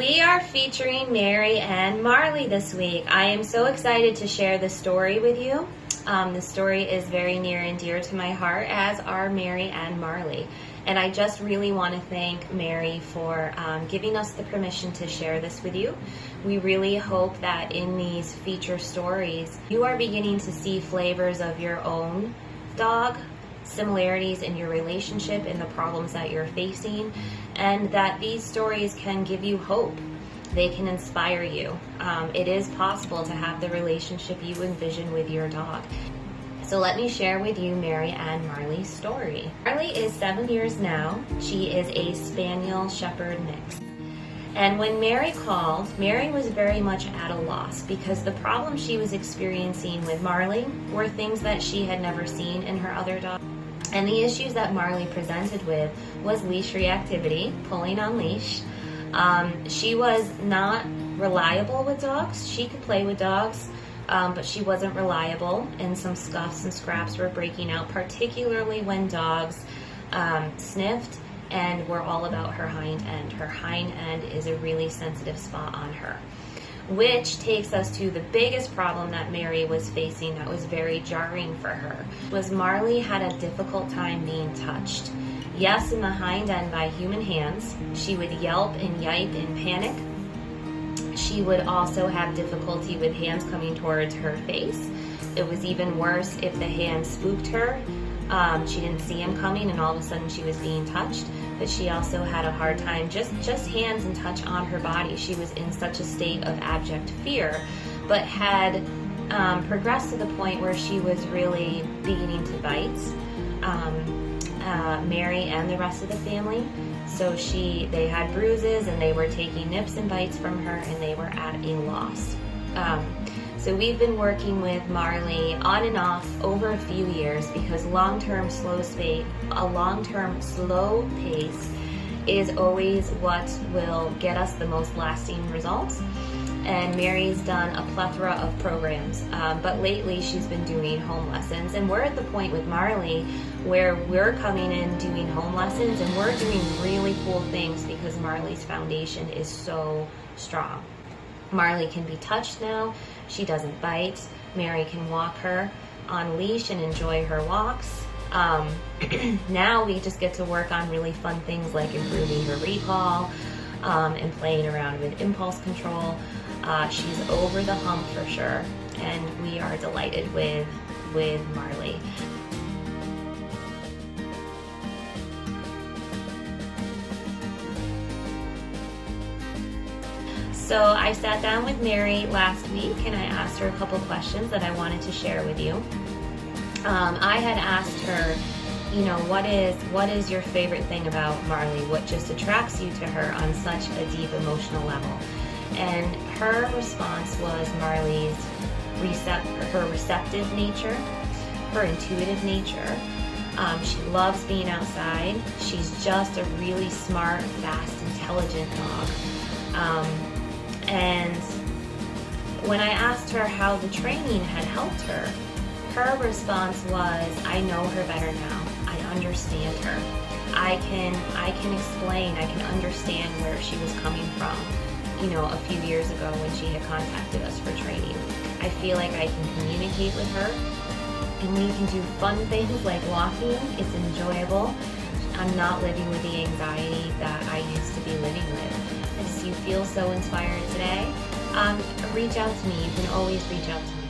We are featuring Mary and Marley this week. I am so excited to share this story with you. This story is very near and dear to my heart, as are Mary and Marley. And I just really want to thank Mary for giving us the permission to share this with you. We really hope that in these feature stories, you are beginning to see flavors of your own dog, similarities in your relationship and the problems that you're facing, and that these stories can give you hope. They can inspire you. It is possible to have the relationship you envision with your dog. So let me share with you Mary and Marley's story. Marley is 7 years now. She is a Spaniel Shepherd mix. And when Mary called, Mary was very much at a loss because the problems she was experiencing with Marley were things that she had never seen in her other dog. And the issues that Marley presented with was leash reactivity, pulling on leash. She was not reliable with dogs. She could play with dogs, but she wasn't reliable, and some scuffs and scraps were breaking out, particularly when dogs sniffed and were all about her hind end. Her hind end is a really sensitive spot on her. Which takes us to the biggest problem that Mary was facing that was very jarring for her, was Marley had a difficult time being touched. Yes, in the hind end by human hands. She would yelp and yipe in panic. She would also have difficulty with hands coming towards her face. It was even worse if the hand spooked her. She didn't see him coming and all of a sudden she was being touched. But she also had a hard time, just hands and touch on her body. She was in such a state of abject fear, but had progressed to the point where she was really beginning to bite Mary and the rest of the family. So they had bruises and they were taking nips and bites from her, and they were at a loss. So we've been working with Marley on and off over a few years because long-term slow pace is always what will get us the most lasting results. And Mary's done a plethora of programs, but lately she's been doing home lessons. And we're at the point with Marley where we're coming in doing home lessons, and we're doing really cool things because Marley's foundation is so strong. Marley can be touched now. She doesn't bite. Mary can walk her on leash and enjoy her walks. Now we just get to work on really fun things like improving her recall and playing around with impulse control. She's over the hump for sure, and we are delighted with Marley. So I sat down with Mary last week and I asked her a couple questions that I wanted to share with you. I had asked her, what is your favorite thing about Marley? What just attracts you to her on such a deep emotional level? And her response was Marley's her receptive nature, her intuitive nature. She loves being outside. She's just a really smart, fast, intelligent dog. And when I asked her how the training had helped her, her response was, I know her better now. I understand her. I can explain, I can understand where she was coming from, a few years ago when she had contacted us for training. I feel like I can communicate with her, and we can do fun things like walking. It's enjoyable. I'm not living with the anxiety that I used to be living with. If you feel so inspired today, reach out to me. You can always reach out to me.